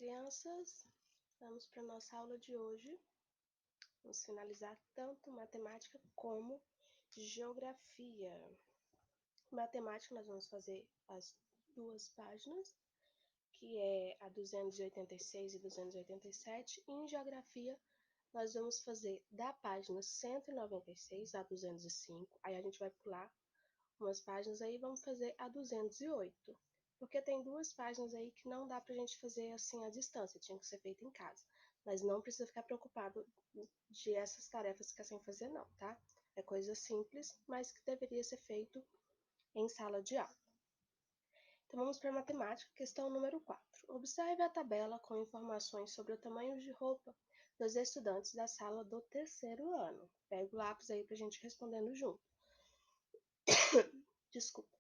crianças, vamos para a nossa aula de hoje. Vamos finalizar tanto matemática como geografia. Matemática nós vamos fazer as duas páginas, que é a 286 e 287. E em geografia nós vamos fazer da página 196 a 205. Aí a gente vai pular umas páginas aí e vamos fazer a 208. Porque tem duas páginas aí que não dá pra gente fazer assim à distância, tinha que ser feito em casa. Mas não precisa ficar preocupado de essas tarefas ficar sem fazer não, tá? É coisa simples, mas que deveria ser feito em sala de aula. Então vamos para a matemática, questão número 4. Observe a tabela com informações sobre o tamanho de roupa dos estudantes da sala do terceiro ano. Pega o lápis aí pra gente respondendo junto. Desculpa.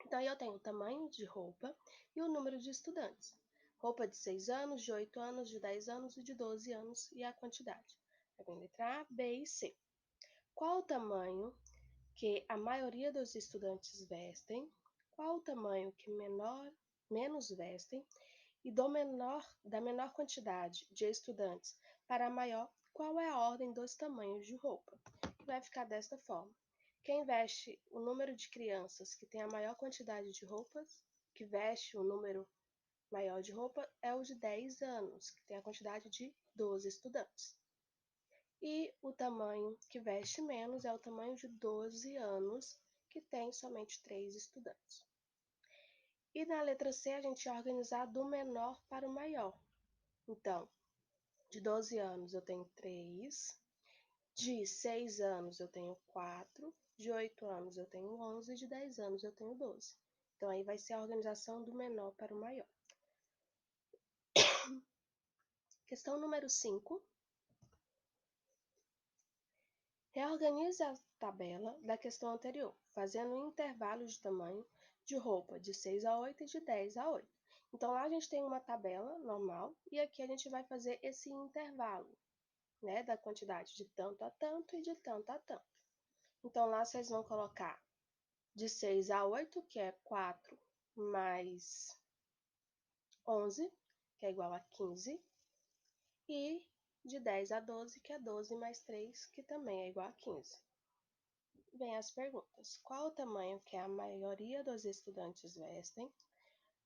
Então, eu tenho o tamanho de roupa e o número de estudantes. Roupa de 6 anos, de 8 anos, de 10 anos e de 12 anos e a quantidade. Aí vem letra A, B e C. Qual o tamanho que a maioria dos estudantes vestem? Qual o tamanho que menos vestem? E da menor quantidade de estudantes para a maior, qual é a ordem dos tamanhos de roupa? Vai ficar desta forma. Quem veste o número de crianças que tem a maior quantidade de roupas, que veste o número maior de roupa, é o de 10 anos, que tem a quantidade de 12 estudantes. E o tamanho que veste menos é o tamanho de 12 anos, que tem somente 3 estudantes. E na letra C, a gente vai organizar do menor para o maior. Então, de 12 anos eu tenho 3, de 6 anos eu tenho 4, de 8 anos eu tenho 11 e de 10 anos eu tenho 12. Então, aí vai ser a organização do menor para o maior. Questão número 5. Reorganize a tabela da questão anterior, fazendo um intervalo de tamanho de roupa de 6 a 8 e de 10 a 8. Então, lá a gente tem uma tabela normal e aqui a gente vai fazer esse intervalo, né, da quantidade de tanto a tanto e de tanto a tanto. Então, lá vocês vão colocar de 6 a 8, que é 4 mais 11, que é igual a 15, e de 10 a 12, que é 12 mais 3, que também é igual a 15. Vem as perguntas. Qual o tamanho que a maioria dos estudantes vestem?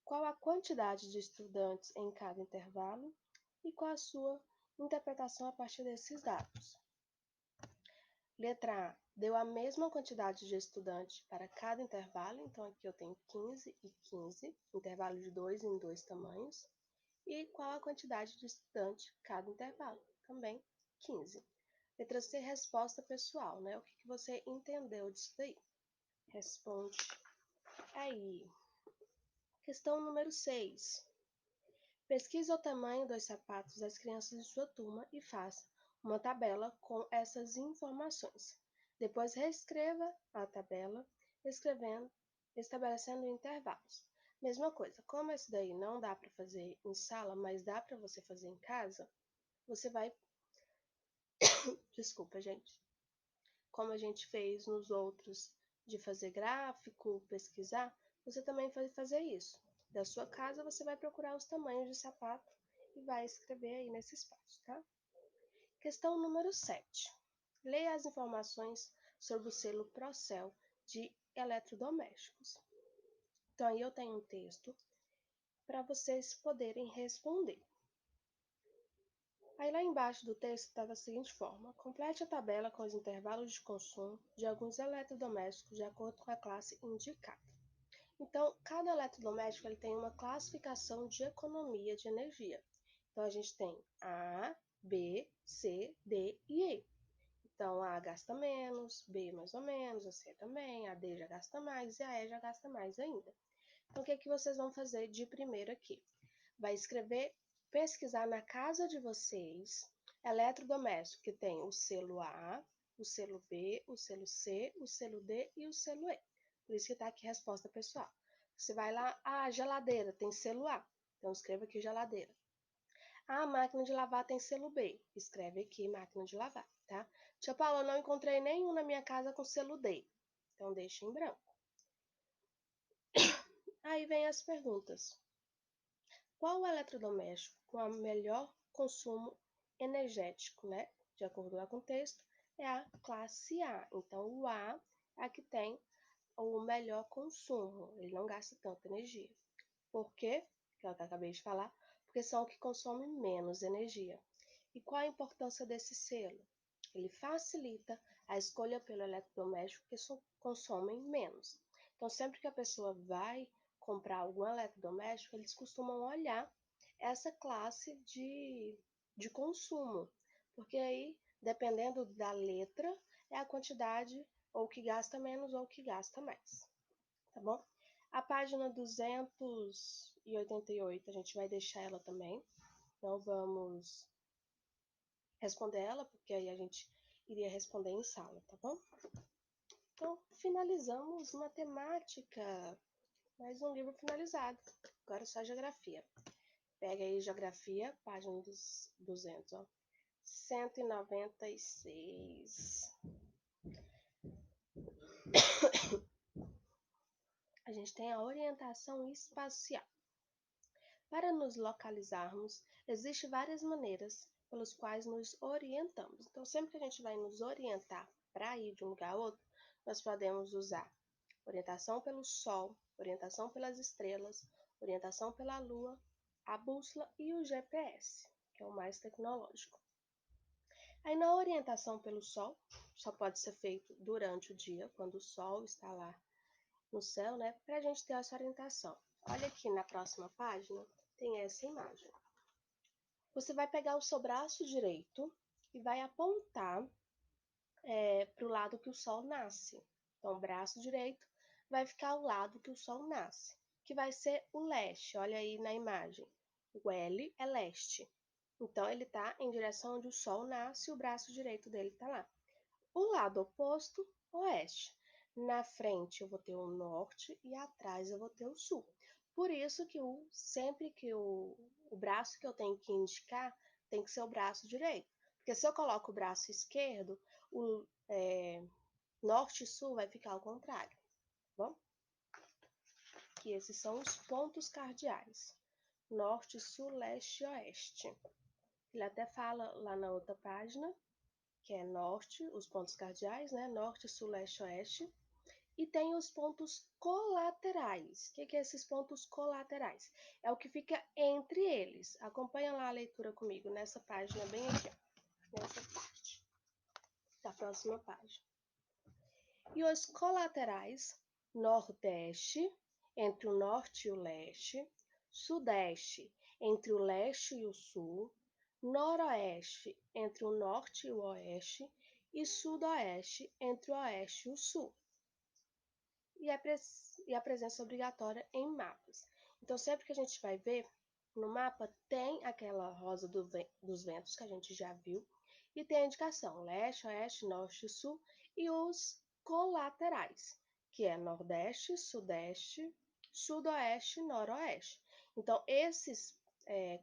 Qual a quantidade de estudantes em cada intervalo? E qual a sua interpretação a partir desses dados? Letra A. Deu a mesma quantidade de estudantes para cada intervalo, então aqui eu tenho 15 e 15, intervalo de 2 em 2 tamanhos. E qual a quantidade de estudantes cada intervalo? Também 15. Letra C, resposta pessoal, né? O que você entendeu disso daí? Responde aí. Questão número 6. Pesquise o tamanho dos sapatos das crianças de sua turma e faça uma tabela com essas informações. Depois reescreva a tabela, estabelecendo intervalos. Mesma coisa, como esse daí não dá para fazer em sala, mas dá para você fazer em casa, você vai... Desculpa, gente. Como a gente fez nos outros de fazer gráfico, pesquisar, você também vai fazer isso. Da sua casa, você vai procurar os tamanhos de sapato e vai escrever aí nesse espaço, tá? Questão número 7. Leia as informações sobre o selo Procel de eletrodomésticos. Então, aí eu tenho um texto para vocês poderem responder. Aí lá embaixo do texto está da seguinte forma: complete a tabela com os intervalos de consumo de alguns eletrodomésticos de acordo com a classe indicada. Então, cada eletrodoméstico ele tem uma classificação de economia de energia. Então, a gente tem A, B, C, D e E. Então, a gasta menos, B mais ou menos, a C também, a D já gasta mais e a E já gasta mais ainda. Então, o que vocês vão fazer de primeiro aqui? Vai escrever, pesquisar na casa de vocês, eletrodoméstico que tem o selo A, o selo B, o selo C, o selo D e o selo E. Por isso que está aqui a resposta pessoal. Você vai lá, geladeira tem selo A, então escreva aqui geladeira. A máquina de lavar tem selo B, escreve aqui máquina de lavar, tá? Tia Paula, eu não encontrei nenhum na minha casa com selo D, então deixa em branco. Aí vem as perguntas. Qual o eletrodoméstico com o melhor consumo energético, né? De acordo com o contexto, é a classe A. Então, o A é a que tem o melhor consumo, ele não gasta tanta energia. Por quê? Que eu acabei de falar, porque são o que consome menos energia. E qual a importância desse selo? Ele facilita a escolha pelo eletrodoméstico que consomem menos. Então, sempre que a pessoa vai comprar algum eletrodoméstico, eles costumam olhar essa classe de consumo, porque aí, dependendo da letra, é a quantidade ou que gasta menos ou que gasta mais, tá bom? A página 288, a gente vai deixar ela também, então vamos responder ela, porque aí a gente iria responder em sala, tá bom? Então, finalizamos matemática. Mais um livro finalizado. Agora só geografia. Pega aí geografia, página dos 200, ó. 196. A gente tem a orientação espacial. Para nos localizarmos, existem várias maneiras pelas quais nos orientamos. Então, sempre que a gente vai nos orientar para ir de um lugar a outro, nós podemos usar orientação pelo Sol, orientação pelas estrelas, orientação pela Lua, a bússola e o GPS, que é o mais tecnológico. Aí na orientação pelo Sol, só pode ser feito durante o dia, quando o Sol está lá no céu, né? Para a gente ter essa orientação. Olha aqui na próxima página, tem essa imagem. Você vai pegar o seu braço direito e vai apontar para o lado que o Sol nasce. Então, o braço direito vai ficar ao lado que o Sol nasce, que vai ser o leste. Olha aí na imagem. O L é leste. Então, ele está em direção onde o Sol nasce e o braço direito dele está lá. O lado oposto, oeste. Na frente eu vou ter o norte e atrás eu vou ter o sul. Por isso que sempre que o braço que eu tenho que indicar tem que ser o braço direito. Porque se eu coloco o braço esquerdo, o norte e sul vai ficar ao contrário, tá bom? Que esses são os pontos cardeais. Norte, sul, leste e oeste. Ele até fala lá na outra página, que é norte, os pontos cardeais, né? Norte, sul, leste, oeste. E tem os pontos colaterais. O que é esses pontos colaterais? É o que fica entre eles. Acompanha lá a leitura comigo nessa página bem aqui, ó, nessa parte da próxima página. E os colaterais, nordeste, entre o norte e o leste, sudeste, entre o leste e o sul, noroeste, entre o norte e o oeste, e sudoeste, entre o oeste e o sul. E a presença obrigatória em mapas. Então, sempre que a gente vai ver, no mapa tem aquela rosa dos ventos que a gente já viu, e tem a indicação leste, oeste, norte e sul, e os colaterais, que é nordeste, sudeste, sudoeste e noroeste. Então, esses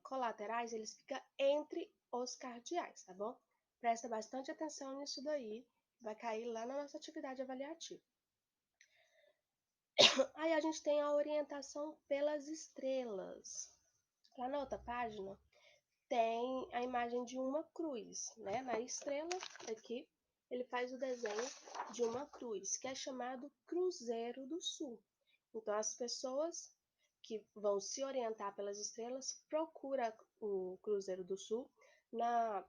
colaterais, eles ficam entre os cardeais, tá bom? Presta bastante atenção nisso daí, vai cair lá na nossa atividade avaliativa. Aí a gente tem a orientação pelas estrelas. Lá na outra página tem a imagem de uma cruz, né? Na estrela, aqui, ele faz o desenho de uma cruz, que é chamado Cruzeiro do Sul. Então, as pessoas que vão se orientar pelas estrelas procuram o Cruzeiro do Sul. Na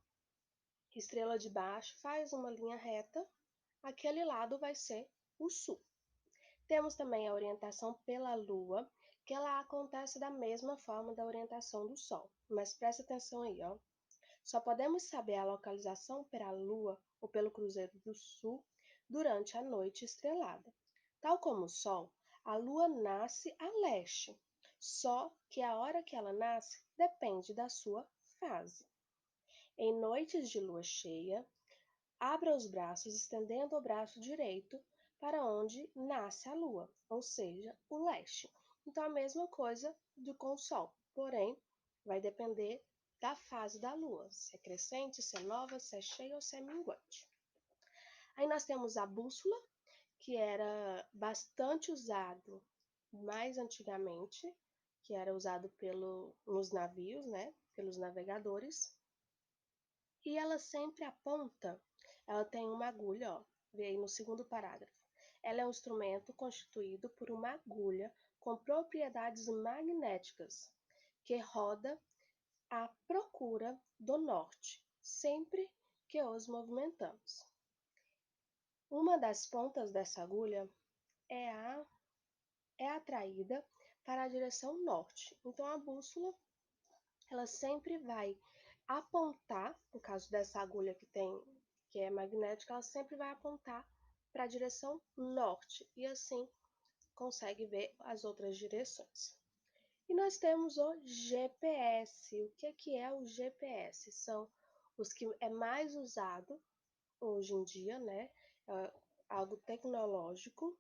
estrela de baixo, faz uma linha reta, aquele lado vai ser o sul. Temos também a orientação pela Lua, que ela acontece da mesma forma da orientação do Sol. Mas presta atenção aí, ó. Só podemos saber a localização pela Lua ou pelo Cruzeiro do Sul durante a noite estrelada. Tal como o Sol, a Lua nasce a leste, só que a hora que ela nasce depende da sua fase. Em noites de lua cheia, abra os braços estendendo o braço direito para onde nasce a lua, ou seja, o leste. Então, a mesma coisa com o sol, porém, vai depender da fase da lua, se é crescente, se é nova, se é cheia ou se é minguante. Aí nós temos a bússola, que era bastante usado mais antigamente, que era usado nos navios, né, pelos navegadores. E ela sempre aponta, ela tem uma agulha, ó, vê aí no segundo parágrafo. Ela é um instrumento constituído por uma agulha com propriedades magnéticas, que roda à procura do norte, sempre que os movimentamos. Uma das pontas dessa agulha é atraída para a direção norte. Então a bússola ela sempre vai apontar, no caso dessa agulha que é magnética, ela sempre vai apontar para a direção norte e assim consegue ver as outras direções. E nós temos o GPS. O que é o GPS? São os que é mais usado hoje em dia, né? É algo tecnológico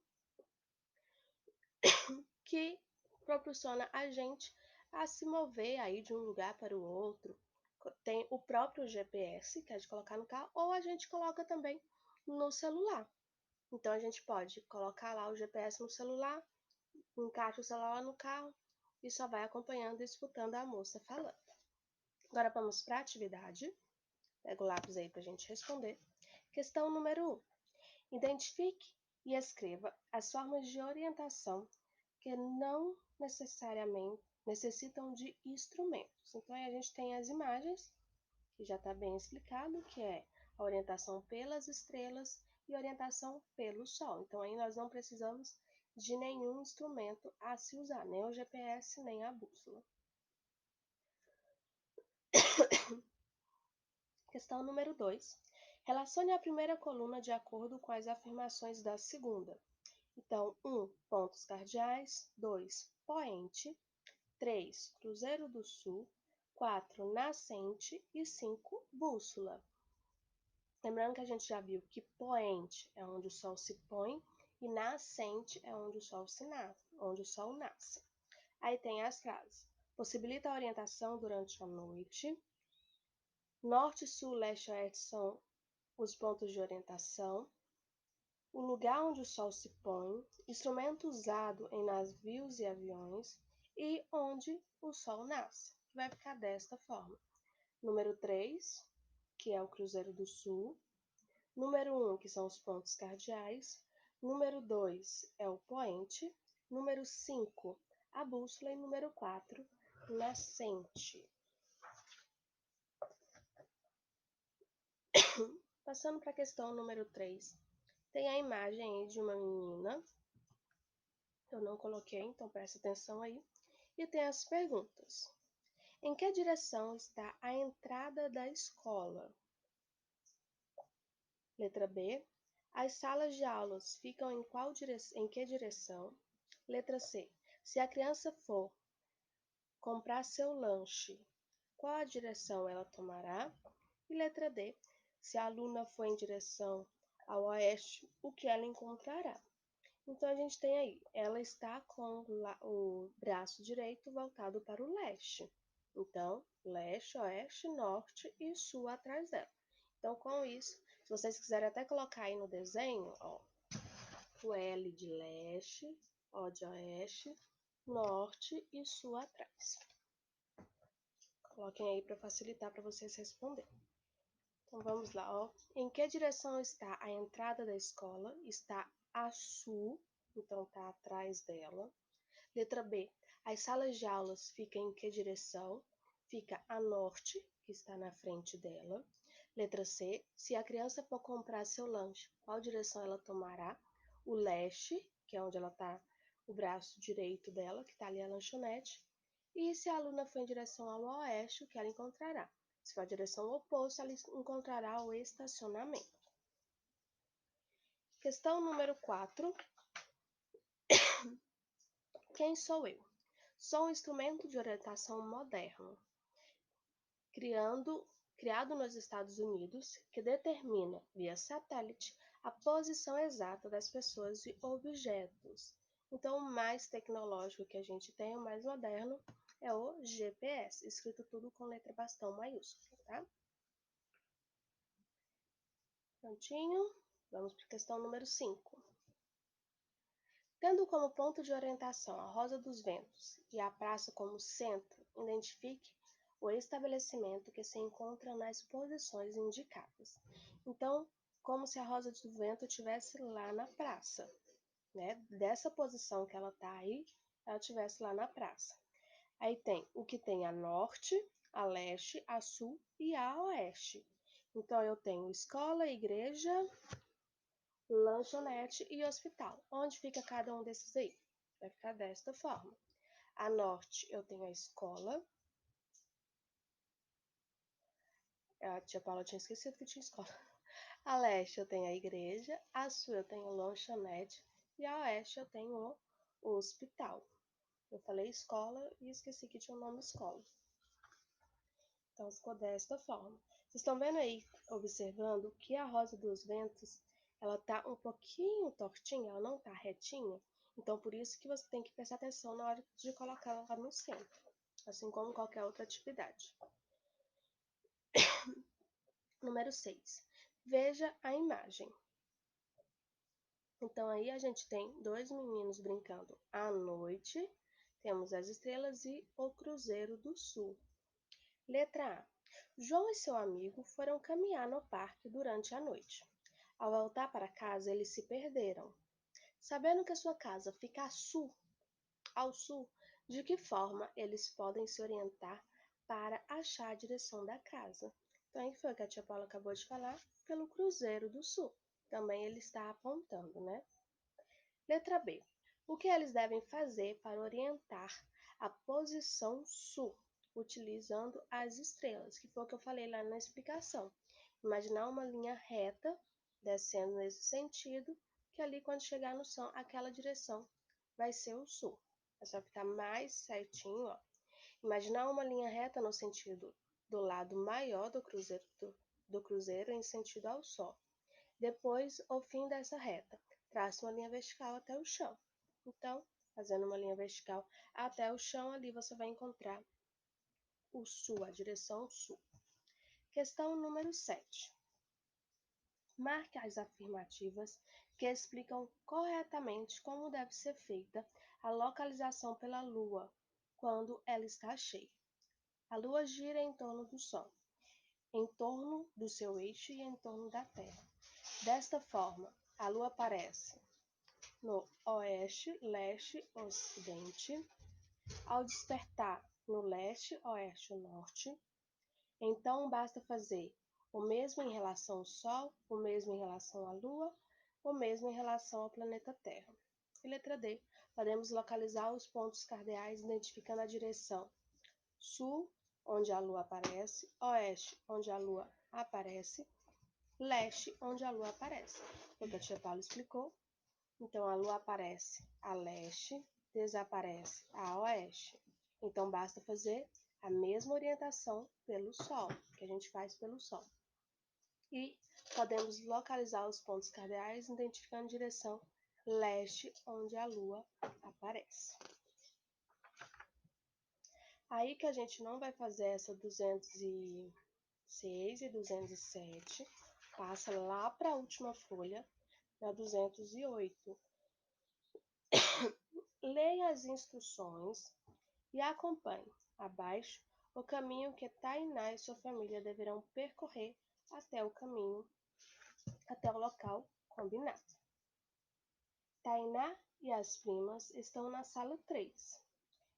que proporciona a gente a se mover aí de um lugar para o outro. Tem o próprio GPS, que é de colocar no carro, ou a gente coloca também no celular. Então a gente pode colocar lá o GPS no celular, encaixa o celular no carro e só vai acompanhando e escutando a moça falando. Agora vamos para a atividade. Pega o lápis aí para a gente responder. Questão número 1. Identifique e escreva as formas de orientação que não necessariamente necessitam de instrumentos. Então, aí a gente tem as imagens, que já está bem explicado, que é a orientação pelas estrelas e orientação pelo Sol. Então, aí nós não precisamos de nenhum instrumento a se usar, nem o GPS, nem a bússola. Questão número 2. Relacione a primeira coluna de acordo com as afirmações da segunda. Então, 1. Pontos cardeais. 2. Poente. 3. Cruzeiro do Sul. 4. Nascente. E 5. Bússola. Lembrando que a gente já viu que poente é onde o sol se põe e nascente é onde o sol nasce. Aí tem as frases. Possibilita a orientação durante a noite. Norte, sul, leste e oeste são os pontos de orientação. O lugar onde o sol se põe, instrumento usado em navios e aviões e onde o sol nasce. Vai ficar desta forma. Número 3, que é o Cruzeiro do Sul. Número 1, que são os pontos cardeais. Número 2 é o poente. Número 5, a bússola. E número 4, nascente. Passando para a questão número 3. Tem a imagem aí de uma menina. Eu não coloquei, então presta atenção aí. E tem as perguntas. Em que direção está a entrada da escola? Letra B. As salas de aulas ficam em que direção? Letra C. Se a criança for comprar seu lanche, qual a direção ela tomará? E letra D. Se a aluna for em direção ao oeste, o que ela encontrará? Então a gente tem aí, ela está com o braço direito voltado para o leste. Então, leste, oeste, norte e sul atrás dela. Então, com isso, se vocês quiserem até colocar aí no desenho, ó, o L de leste, O de oeste, norte e sul atrás. Coloquem aí para facilitar para vocês responderem. Então, vamos lá, ó. Em que direção está a entrada da escola? Está a sul, então está atrás dela. Letra B. As salas de aulas ficam em que direção? Fica a norte, que está na frente dela. Letra C. Se a criança for comprar seu lanche, qual direção ela tomará? O leste, que é onde ela está, o braço direito dela, que está ali a lanchonete. E se a aluna for em direção ao oeste, o que ela encontrará? Se for a direção oposta, ela encontrará o estacionamento. Questão número 4. Quem sou eu? Sou um instrumento de orientação moderno, criado nos Estados Unidos, que determina, via satélite, a posição exata das pessoas e objetos. Então, o mais tecnológico que a gente tem, o mais moderno, é o GPS, escrito tudo com letra bastão maiúscula, tá? Prontinho? Vamos para a questão número 5. Tendo como ponto de orientação a Rosa dos Ventos e a praça como centro, identifique o estabelecimento que se encontra nas posições indicadas. Então, como se a Rosa do Vento estivesse lá na praça, né? Dessa posição que ela está aí, ela estivesse lá na praça. Aí tem o que tem a norte, a leste, a sul e a oeste. Então, eu tenho escola, igreja, lanchonete e hospital. Onde fica cada um desses aí? Vai ficar desta forma. A norte eu tenho a escola. A tia Paula tinha esquecido que tinha escola. A leste eu tenho a igreja. A sul eu tenho o lanchonete. E a oeste eu tenho o hospital. Eu falei escola e esqueci que tinha o nome escola. Então ficou desta forma. Vocês estão vendo aí, observando que a Rosa dos Ventos, ela tá um pouquinho tortinha, ela não tá retinha. Então por isso que você tem que prestar atenção na hora de colocar ela no centro, assim como qualquer outra atividade. Número 6. Veja a imagem. Então aí a gente tem dois meninos brincando à noite, temos as estrelas e o Cruzeiro do Sul. Letra A. João e seu amigo foram caminhar no parque durante a noite. Ao voltar para casa, eles se perderam. Sabendo que a sua casa fica ao sul, de que forma eles podem se orientar para achar a direção da casa? Então, aí foi o que a tia Paula acabou de falar, pelo Cruzeiro do Sul. Também ele está apontando, né? Letra B. O que eles devem fazer para orientar a posição sul, utilizando as estrelas, que foi o que eu falei lá na explicação. Imaginar uma linha reta, descendo nesse sentido, que ali quando chegar no sul, aquela direção vai ser o sul. É só ficar mais certinho, ó. Imaginar uma linha reta no sentido do lado maior do cruzeiro em sentido ao sol. Depois, o fim dessa reta. Traça uma linha vertical até o chão. Então, fazendo uma linha vertical até o chão, ali você vai encontrar o sul, a direção sul. Questão número 7. Marque as afirmativas que explicam corretamente como deve ser feita a localização pela Lua quando ela está cheia. A Lua gira em torno do Sol, em torno do seu eixo e em torno da Terra. Desta forma, a Lua aparece no oeste, leste, ocidente, ao despertar no leste, oeste e norte. Então basta fazer o mesmo em relação ao Sol, o mesmo em relação à Lua, o mesmo em relação ao planeta Terra. E letra D, podemos localizar os pontos cardeais identificando a direção sul, onde a Lua aparece, oeste, onde a Lua aparece, leste, onde a Lua aparece. O que a tia Paula explicou. Então, a Lua aparece a leste, desaparece a oeste. Então, basta fazer a mesma orientação pelo Sol, que a gente faz pelo Sol. E podemos localizar os pontos cardeais identificando a direção leste, onde a Lua aparece. Aí que a gente não vai fazer essa 206 e 207, passa lá para a última folha, na 208. Leia as instruções e acompanhe, abaixo, o caminho que Tainá e sua família deverão percorrer até o local combinado. Tainá e as primas estão na sala 3.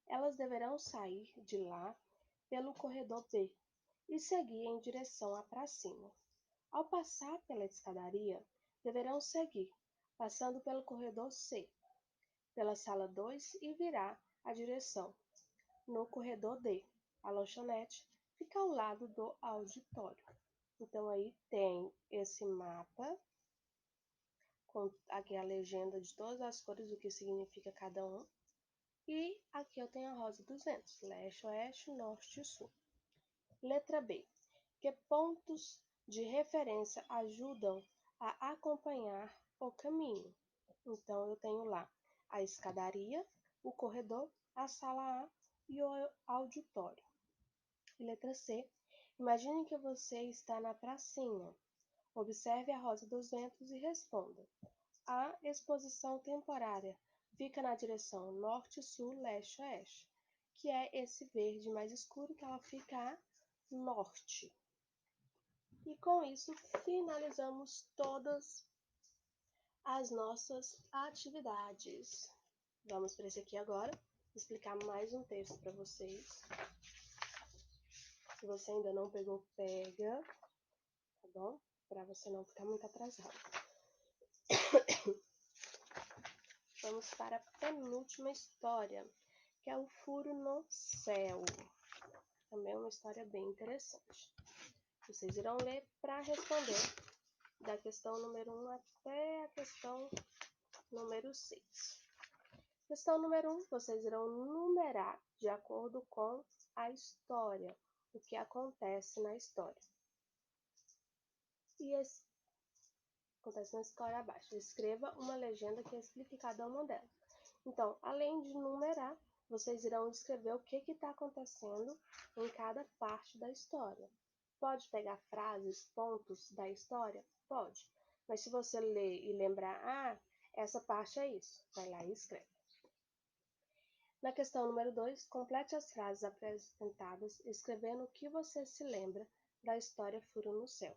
Elas deverão sair de lá pelo corredor B e seguir em direção à pracinha. Ao passar pela escadaria, deverão seguir, passando pelo corredor C, pela sala 2 e virar a direção no corredor D. A lanchonete fica ao lado do auditório. Então aí tem esse mapa com aqui a legenda de todas as cores, o que significa cada um. E aqui eu tenho a rosa dos ventos, leste, oeste, norte e sul. Letra B. Que pontos de referência ajudam a acompanhar o caminho? Então eu tenho lá a escadaria, o corredor, a sala A e o auditório. E letra C. Imagine que você está na pracinha. Observe a rosa dos ventos e responda. A exposição temporária fica na direção norte, sul, leste, oeste, que é esse verde mais escuro, que ela fica a norte. E com isso, finalizamos todas as nossas atividades. Vamos para esse aqui agora, explicar mais um texto para vocês. Se você ainda não pegou, pega, tá bom? Para você não ficar muito atrasado. Vamos para a penúltima história, que é o Furo no Céu. Também é uma história bem interessante. Vocês irão ler para responder da questão número 1 até a questão número 6. Questão número 1, vocês irão numerar de acordo com a história, o que acontece na história. E acontece na história abaixo. Escreva uma legenda que explique cada uma delas. Então, além de numerar, vocês irão escrever o que está acontecendo em cada parte da história. Pode pegar frases, pontos da história? Pode. Mas se você ler e lembrar, essa parte é isso, vai lá e escreve. Na questão número 2, complete as frases apresentadas, escrevendo o que você se lembra da história Furo no Céu.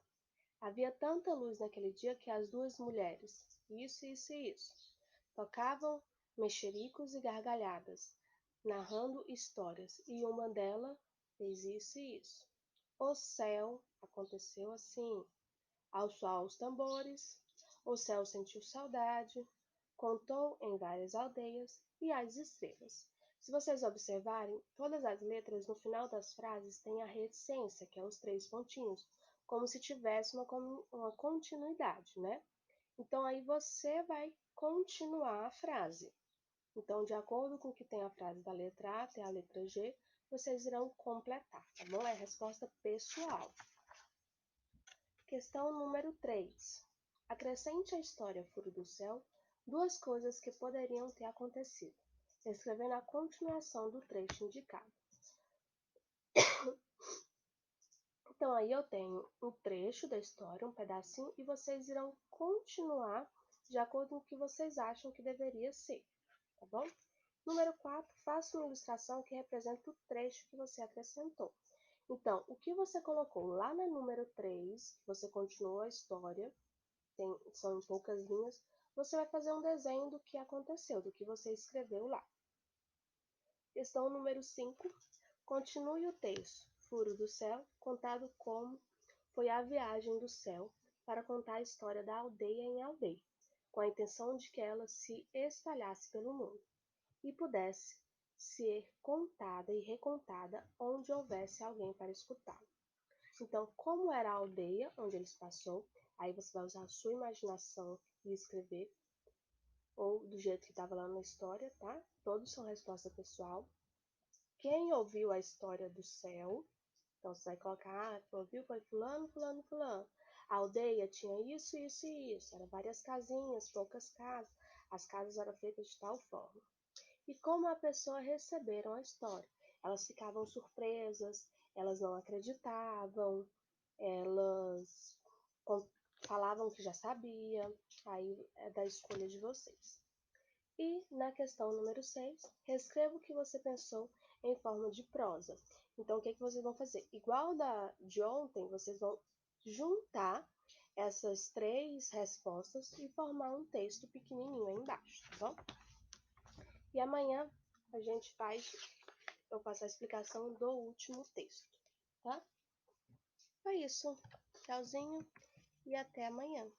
Havia tanta luz naquele dia que as duas mulheres, isso, tocavam mexericos e gargalhadas, narrando histórias, e uma delas fez isso e isso. O céu aconteceu assim. Ao soar os tambores, o céu sentiu saudade, contou em várias aldeias e as estrelas. Se vocês observarem, todas as letras no final das frases têm a reticência, que é os 3 pontinhos, como se tivesse uma continuidade, né? Então, aí você vai continuar a frase. Então, de acordo com o que tem a frase da letra A até a letra G, vocês irão completar, tá bom? É a resposta pessoal. Questão número 3. Acrescente à história Furo do Céu 2 coisas que poderiam ter acontecido, escrevendo a continuação do trecho indicado. Então, aí eu tenho um trecho da história, um pedacinho, e vocês irão continuar de acordo com o que vocês acham que deveria ser, tá bom? Número 4, faça uma ilustração que representa o trecho que você acrescentou. Então, o que você colocou lá na número 3, você continuou a história, são em poucas linhas, você vai fazer um desenho do que aconteceu, do que você escreveu lá. Questão número 5. Continue o texto Furo do Céu, contado como foi a viagem do céu para contar a história da aldeia em aldeia, com a intenção de que ela se espalhasse pelo mundo e pudesse ser contada e recontada onde houvesse alguém para escutá-la. Então, como era a aldeia onde eles passou, aí você vai usar a sua imaginação e escrever, ou do jeito que estava lá na história, tá? Todos são resposta pessoal. Quem ouviu a história do céu, então você vai colocar, ouviu foi fulano, fulano, fulano. A aldeia tinha isso, isso e isso. Eram várias casinhas, poucas casas. As casas eram feitas de tal forma. E como a pessoa receberam a história? Elas ficavam surpresas, elas não acreditavam, elas falavam que já sabia, aí é da escolha de vocês. E na questão número 6, reescreva o que você pensou em forma de prosa. Então, o que vocês vão fazer? Igual da de ontem, vocês vão juntar essas 3 respostas e formar um texto pequenininho aí embaixo, tá bom? E amanhã eu faço a explicação do último texto, tá? É isso. Tchauzinho e até amanhã.